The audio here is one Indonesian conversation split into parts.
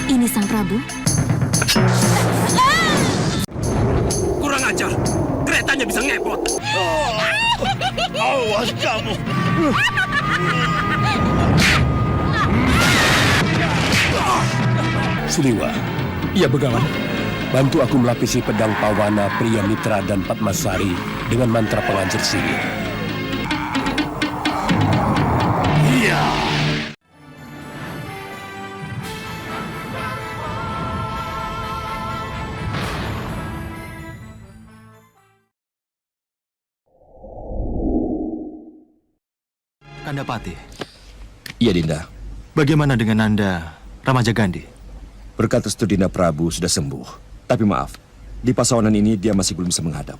Ini Sang Prabu. Kurang ajar, keretanya bisa ngepot. Awas kamu. Suliwa. Iya, Begawan. Bantu aku melapisi pedang Pawana, Pria Mitra, dan Padmasari dengan mantra pengancur sihir. Iya. Kandapati, Iya, Dinda. bagaimana dengan Nanda Ramajagandhi? Berkat restu Dinda Prabu sudah sembuh. Tapi maaf, di pasawanan ini dia masih belum bisa menghadap.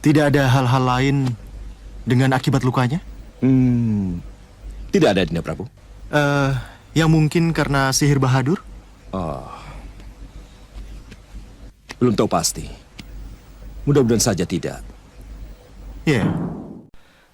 Tidak ada hal-hal lain dengan akibat lukanya? Tidak ada, Dinda Prabu. Yang mungkin karena sihir Bahadur? Belum tahu pasti. Mudah-mudahan saja tidak. Ya.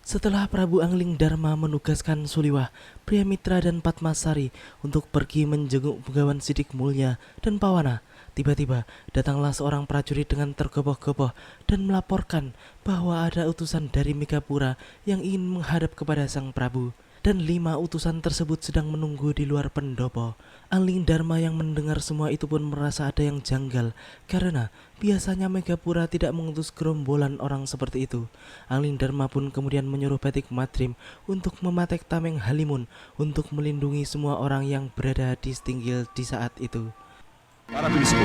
Setelah Prabu Angling Dharma menugaskan Suliwah, Pria Mitra dan Padmasari untuk pergi menjenguk Begawan Sidik Mulya dan Pawana, tiba-tiba datanglah seorang prajurit dengan tergopoh-gopoh dan melaporkan bahwa ada utusan dari Megapura yang ingin menghadap kepada Sang Prabu. Dan 5 utusan tersebut sedang menunggu di luar pendopo. Angling Dharma yang mendengar semua itu pun merasa ada yang janggal, karena biasanya Megapura tidak mengutus gerombolan orang seperti itu. Angling Dharma pun kemudian menyuruh Batik Matrim untuk mematek Tameng Halimun untuk melindungi semua orang yang berada di Stinggil di saat itu. Para binisku,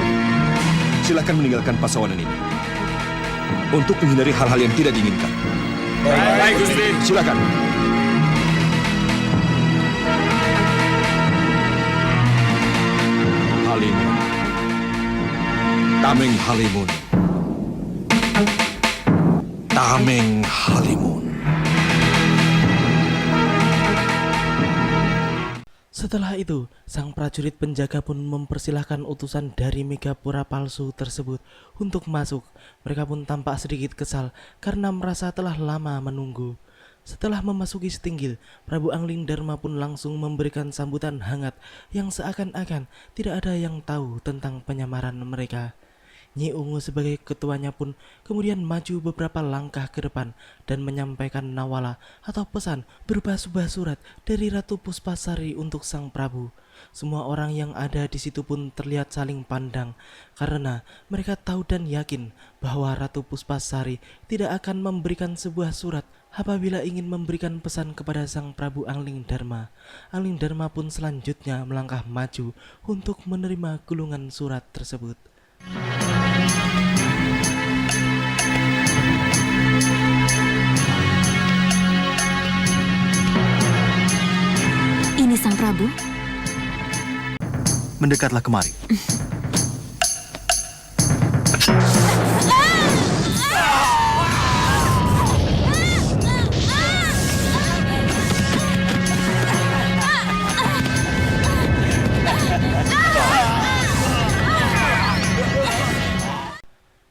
silakan meninggalkan pasawanan ini untuk menghindari hal-hal yang tidak diinginkan. Baik, Gusti. Silakan. Halimun. Tameng Halimun. Tameng Halimun. Setelah itu, sang prajurit penjaga pun mempersilahkan utusan dari Megapura palsu tersebut untuk masuk. Mereka pun tampak sedikit kesal karena merasa telah lama menunggu. Setelah memasuki Stinggil, Prabu Angling Dharma pun langsung memberikan sambutan hangat yang seakan-akan tidak ada yang tahu tentang penyamaran mereka. Nyi Ungu sebagai ketuanya pun kemudian maju beberapa langkah ke depan dan menyampaikan nawala atau pesan berupa sebuah surat dari Ratu Puspasari untuk Sang Prabu. Semua orang yang ada di situ pun terlihat saling pandang karena mereka tahu dan yakin bahwa Ratu Puspasari tidak akan memberikan sebuah surat apabila ingin memberikan pesan kepada Sang Prabu Angling Dharma. Angling Dharma pun selanjutnya melangkah maju untuk menerima gulungan surat tersebut. Ini Sang Prabu. Mendekatlah kemari.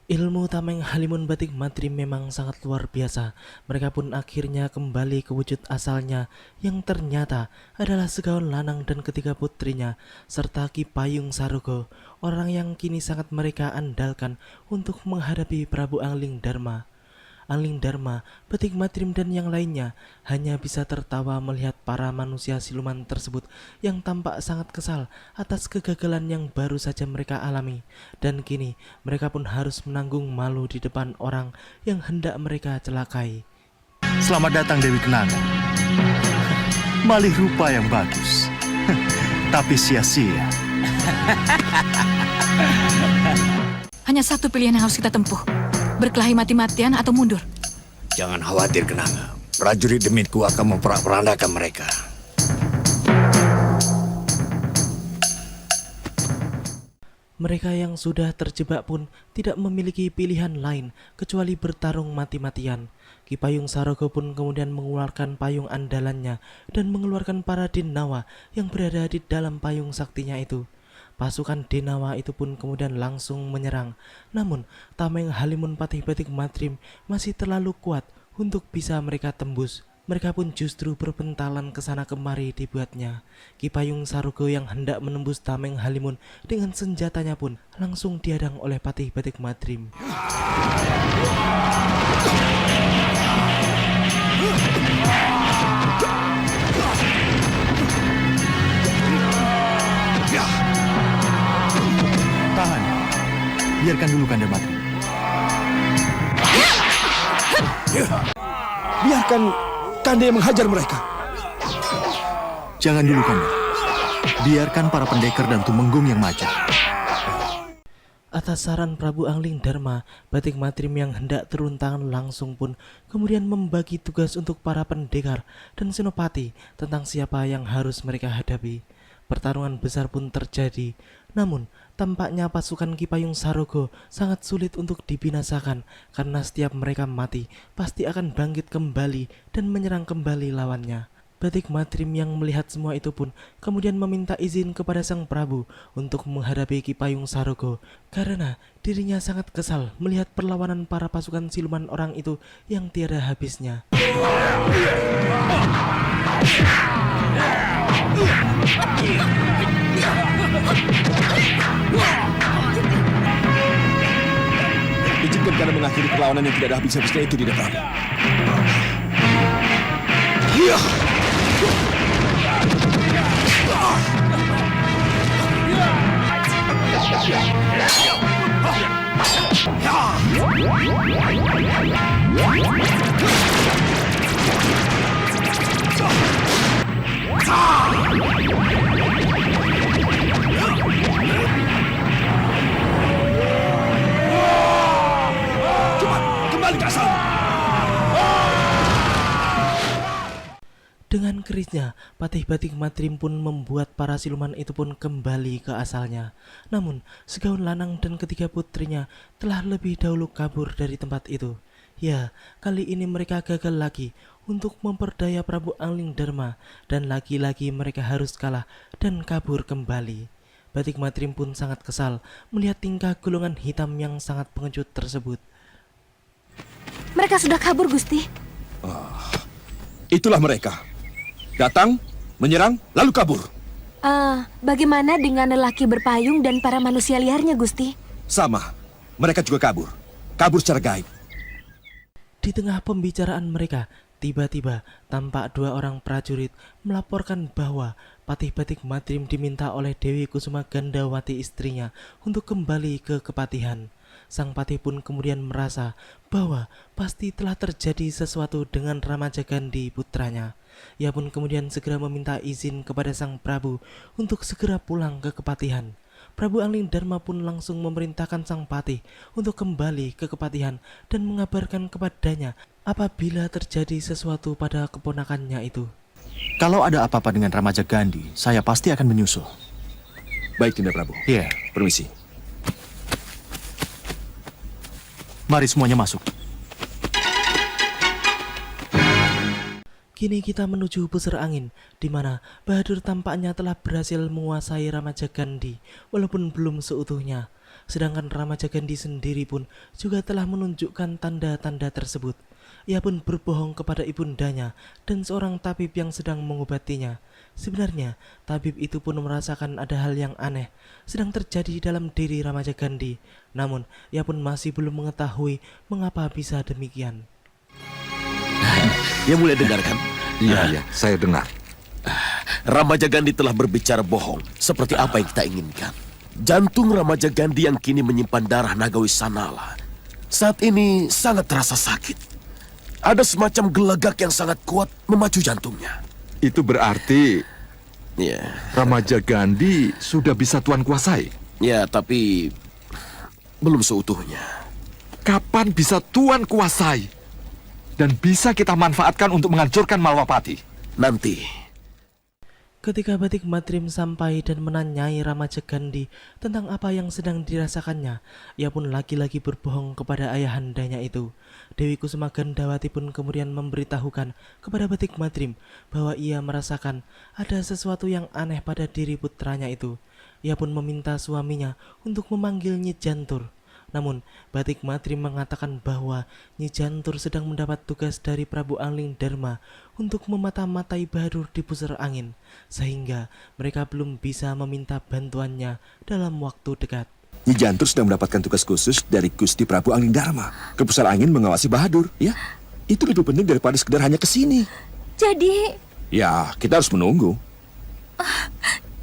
Ilmu Tameng Halimun Batik Matrim memang sangat luar biasa. Mereka pun akhirnya kembali ke wujud asalnya yang ternyata adalah Segaon Lanang dan ketiga putrinya serta Ki Payung Sarogo, orang yang kini sangat mereka andalkan untuk menghadapi Prabu Angling Dharma. Angling Dharma, Batik Matrim dan yang lainnya hanya bisa tertawa melihat para manusia siluman tersebut yang tampak sangat kesal atas kegagalan yang baru saja mereka alami. Dan kini mereka pun harus menanggung malu di depan orang yang hendak mereka celakai. Selamat datang Dewi Kenanga. Malih rupa yang bagus. Tapi sia-sia. Hanya satu pilihan yang harus kita tempuh. Berkelahi mati-matian atau mundur. Jangan khawatir, Kenanga. Prajurit demitku akan memperandakan mereka. Mereka yang sudah terjebak pun tidak memiliki pilihan lain kecuali bertarung mati-matian. Ki Payung Sarogo pun kemudian mengeluarkan payung andalannya dan mengeluarkan para Dinawa yang berada di dalam payung saktinya itu. Pasukan Dinawa itu pun kemudian langsung menyerang. Namun, Tameng Halimun Patih Batik Matrim masih terlalu kuat untuk bisa mereka tembus. Mereka pun justru berbentalan ke sana kemari dibuatnya. Ki Payung Sarogo yang hendak menembus Tameng Halimun dengan senjatanya pun langsung dihadang oleh Patih Batik Madrim. Tahan. Biarkan dulu Kanda Madrim. Biarkan Kanda yang menghajar mereka. Jangan dulu Kanda. Biarkan para pendekar dan tumenggung yang maju. Atas saran Prabu Angling Dharma, Batik Madrim yang hendak turun tangan langsung pun kemudian membagi tugas untuk para pendekar dan senopati tentang siapa yang harus mereka hadapi. Pertarungan besar pun terjadi, namun tampaknya pasukan Ki Payung Sarogo sangat sulit untuk dibinasakan karena setiap mereka mati pasti akan bangkit kembali dan menyerang kembali lawannya. Batik Madrim yang melihat semua itu pun kemudian meminta izin kepada sang Prabu untuk menghadapi Ki Payung Sarogo karena dirinya sangat kesal melihat perlawanan para pasukan siluman orang itu yang tiada habisnya. Izinkan Kanda mengakhiri perlawanan yang tidak ada habis-habisnya itu, Dinda Prabu. Cepat, kembali ke asalmu. Dengan kerisnya, Patih Batik Madrim pun membuat para siluman itu pun kembali ke asalnya. Namun, Segaun Lanang dan ketiga putrinya telah lebih dahulu kabur dari tempat itu. Ya, kali ini mereka gagal lagi untuk memperdaya Prabu Angling Dharma dan lagi-lagi mereka harus kalah dan kabur kembali. Batik Madrim pun sangat kesal melihat tingkah golongan hitam yang sangat pengecut tersebut. Mereka sudah kabur, Gusti. Itulah mereka. Datang, menyerang, lalu kabur. Bagaimana dengan lelaki berpayung dan para manusia liarnya, Gusti? Sama, mereka juga kabur. Kabur secara gaib. Di tengah pembicaraan mereka, tiba-tiba tampak dua orang prajurit melaporkan bahwa Patih Batik Madrim diminta oleh Dewi Kusuma Gandawati istrinya untuk kembali ke kepatihan. Sang patih pun kemudian merasa bahwa pasti telah terjadi sesuatu dengan Ramaja Gandhi putranya. Ia pun kemudian segera meminta izin kepada sang Prabu untuk segera pulang ke kepatihan. Prabu Angling Dharma pun langsung memerintahkan sang patih untuk kembali ke kepatihan dan mengabarkan kepadanya apabila terjadi sesuatu pada keponakannya itu. Kalau ada apa-apa dengan Ramaja Gandhi, saya pasti akan menyusul. Baik, Dinda Prabu. Iya. Permisi. Mari semuanya masuk. Kini kita menuju pusar angin, di mana Bahadur tampaknya telah berhasil menguasai Ramaja Gandhi, walaupun belum seutuhnya. Sedangkan Ramaja Gandhi sendiri pun juga telah menunjukkan tanda-tanda tersebut. Ia pun berbohong kepada ibundanya dan seorang tabib yang sedang mengobatinya. Sebenarnya, tabib itu pun merasakan ada hal yang aneh sedang terjadi dalam diri Ramaja Gandhi. Namun, ia pun masih belum mengetahui mengapa bisa demikian. Ya mulai dengarkan. Iya, saya dengar. Ramaja Gandhi telah berbicara bohong. Seperti apa yang kita inginkan. Jantung Ramaja Gandhi yang kini menyimpan darah Nagawi Sanala saat ini sangat terasa sakit. Ada semacam gelegak yang sangat kuat memacu jantungnya. Itu berarti Ramaja Gandhi sudah bisa Tuan kuasai? Ya, tapi belum seutuhnya. Kapan bisa Tuan kuasai? Dan bisa kita manfaatkan untuk menghancurkan Malwapati? Nanti. Ketika Batik Madrim sampai dan menanyai Ramaja Gandhi tentang apa yang sedang dirasakannya, ia pun lagi-lagi berbohong kepada ayahandanya itu. Dewi Kusuma Gandawati pun kemudian memberitahukan kepada Batik Madrim bahwa ia merasakan ada sesuatu yang aneh pada diri putranya itu. Ia pun meminta suaminya untuk memanggil Nyi Jantur. Namun, Batik Matri mengatakan bahwa Nyi Jantur sedang mendapat tugas dari Prabu Angling Dharma untuk memata-matai Bahadur di pusar angin, sehingga mereka belum bisa meminta bantuannya dalam waktu dekat. Nyi Jantur sedang mendapatkan tugas khusus dari Gusti Prabu Angling Dharma ke pusar angin mengawasi Bahadur, ya. Itu lebih penting daripada sekedar hanya ke sini. Jadi, Ya, kita harus menunggu.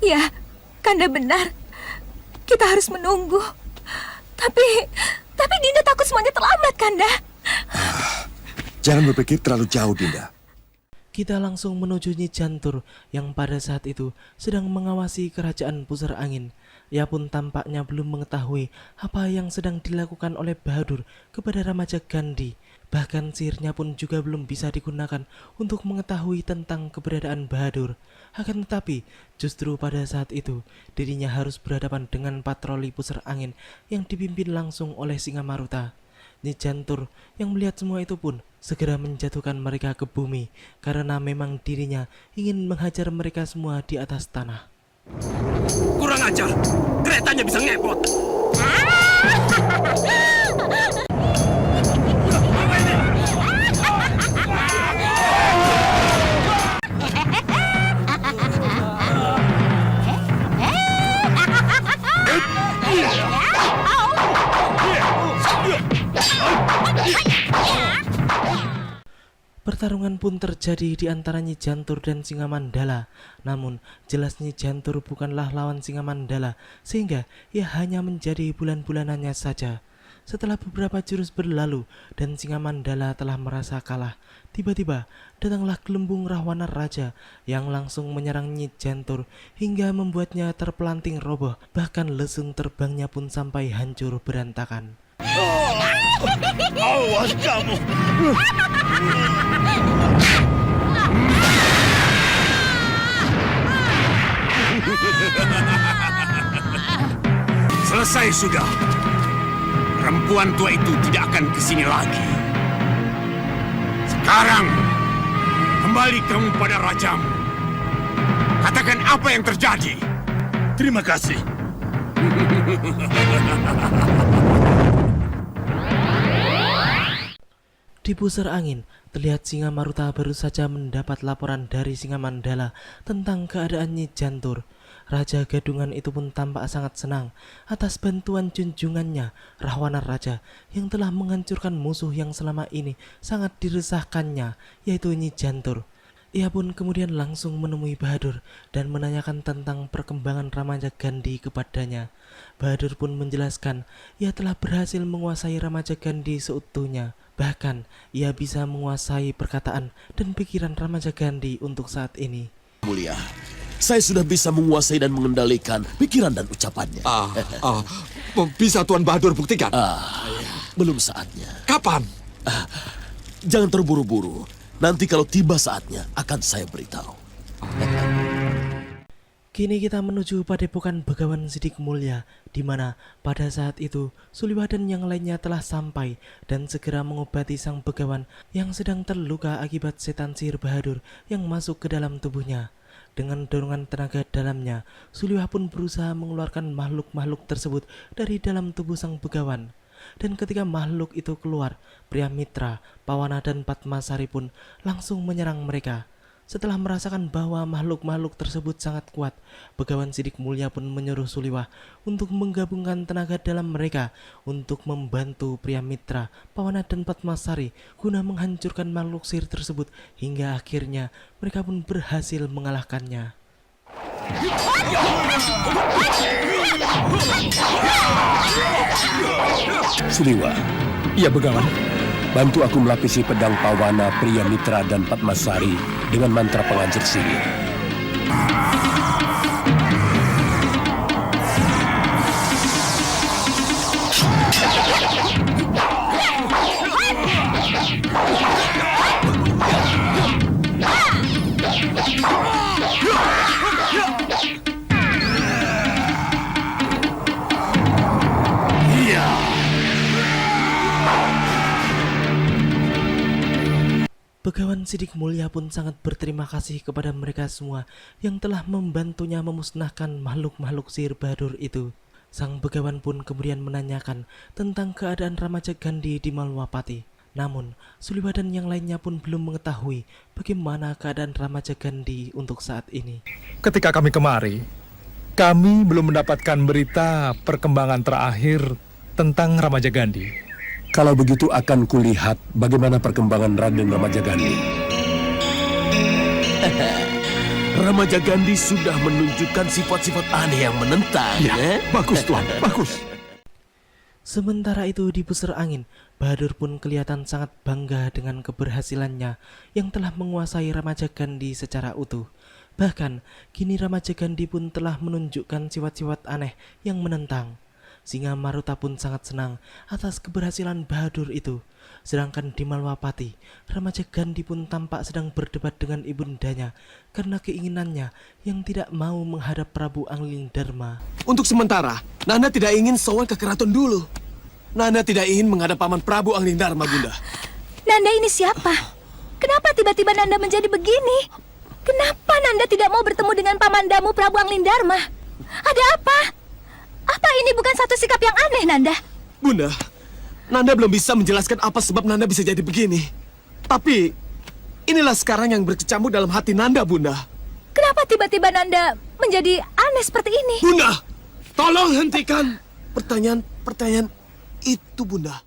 ya, Kanda benar. Kita harus menunggu. Tapi Dinda takut semuanya terlambat, Kanda. Jangan berpikir terlalu jauh, Dinda. Kita langsung menuju Nyi Jantur yang pada saat itu sedang mengawasi kerajaan pusar angin. Ia pun tampaknya belum mengetahui apa yang sedang dilakukan oleh Bahadur kepada Ramaja Gandhi. Bahkan sihirnya pun juga belum bisa digunakan untuk mengetahui tentang keberadaan Bahadur. Akan tetapi, justru pada saat itu, dirinya harus berhadapan dengan patroli pusar angin yang dipimpin langsung oleh Singamaruta. Nyi Jantur yang melihat semua itu pun segera menjatuhkan mereka ke bumi karena memang dirinya ingin menghajar mereka semua di atas tanah. Kurang ajar, keretanya bisa ngepot. Pertarungan pun terjadi di antara Nyi Jantur dan Singamandala. Namun, jelas Nyi Jantur bukanlah lawan Singamandala, sehingga ia hanya menjadi bulan-bulanannya saja. Setelah beberapa jurus berlalu dan Singamandala telah merasa kalah, tiba-tiba datanglah gelembung Rahwana Raja yang langsung menyerang Nyi Jantur hingga membuatnya terpelanting roboh, bahkan lesung terbangnya pun sampai hancur berantakan. Awas kamu! Selesai sudah. Perempuan tua itu tidak akan kesini lagi. Sekarang, kembali kamu pada rajamu. Katakan apa yang terjadi. Terima kasih. Di pusar angin, terlihat Singamaruta baru saja mendapat laporan dari Singamandala tentang keadaan Nyi Jantur. Raja Gadungan itu pun tampak sangat senang atas bantuan junjungannya, Rahwana Raja, yang telah menghancurkan musuh yang selama ini sangat diresahkannya, yaitu Nyi Jantur. Ia pun kemudian langsung menemui Bahadur dan menanyakan tentang perkembangan Ramaja Gandhi kepadanya. Bahadur pun menjelaskan ia telah berhasil menguasai Ramaja Gandhi seutuhnya. Bahkan, ia bisa menguasai perkataan dan pikiran Ramaja Gandhi untuk saat ini. Mulia, saya sudah bisa menguasai dan mengendalikan pikiran dan ucapannya. Bisa Tuan Bahadur buktikan? Belum saatnya. Kapan? Jangan terburu-buru. Nanti kalau tiba saatnya akan saya beritahu. Kini kita menuju padepokan Begawan Sidik Mulya, di mana pada saat itu Suliwah dan yang lainnya telah sampai dan segera mengobati sang Begawan yang sedang terluka akibat setan sihir Bahadur yang masuk ke dalam tubuhnya. Dengan dorongan tenaga dalamnya, Suliwah pun berusaha mengeluarkan makhluk-makhluk tersebut dari dalam tubuh sang Begawan. Dan ketika makhluk itu keluar, Pria Mitra, Pawana dan Padmasari pun langsung menyerang mereka. Setelah merasakan bahwa makhluk-makhluk tersebut sangat kuat, Begawan Sidik Mulya pun menyuruh Suliwah untuk menggabungkan tenaga dalam mereka untuk membantu Pria Mitra, Pawana dan Padmasari guna menghancurkan makhluk sihir tersebut hingga akhirnya mereka pun berhasil mengalahkannya. Suliwah, Iya, Begawan. bantu aku melapisi pedang Pawana, Pria Mitra dan Padmasari dengan mantra penghancur sihir. Begawan Sidik Mulya pun sangat berterima kasih kepada mereka semua yang telah membantunya memusnahkan makhluk-makhluk sihir Bahadur itu. Sang begawan pun kemudian menanyakan tentang keadaan Ramaja Gandhi di Malwapati. Namun, Suliwadan yang lainnya pun belum mengetahui bagaimana keadaan Ramaja Gandhi untuk saat ini. Ketika kami kemari, kami belum mendapatkan berita perkembangan terakhir tentang Ramaja Gandhi. Kalau begitu akan kulihat bagaimana perkembangan Raden Ramaja Gandhi. Ramaja Gandhi sudah menunjukkan sifat-sifat aneh yang menentang. Ya, bagus Tuan, bagus. Sementara itu di pusar angin, Bahadur pun kelihatan sangat bangga dengan keberhasilannya yang telah menguasai Ramaja Gandhi secara utuh. Bahkan, kini Ramaja Gandhi pun telah menunjukkan sifat-sifat aneh yang menentang. Singa Maruta pun sangat senang atas keberhasilan Bahadur itu. Sedangkan di Malwapati, Ramaja Gandhi pun tampak sedang berdebat dengan ibundanya karena keinginannya yang tidak mau menghadap Prabu Anglingdarma. Untuk sementara, Nanda tidak ingin sowan ke keraton dulu. Nanda tidak ingin menghadap Paman Prabu Anglingdarma, Bunda. Nanda ini siapa? Kenapa tiba-tiba Nanda menjadi begini? Kenapa Nanda tidak mau bertemu dengan pamandamu Prabu Anglingdarma? Ada apa? Apa ini bukan satu sikap yang aneh, Nanda? Bunda, Nanda belum bisa menjelaskan apa sebab Nanda bisa jadi begini. Tapi, inilah sekarang yang berkecamuk dalam hati Nanda, Bunda. Kenapa tiba-tiba Nanda menjadi aneh seperti ini? Bunda, tolong hentikan pertanyaan-pertanyaan itu, Bunda.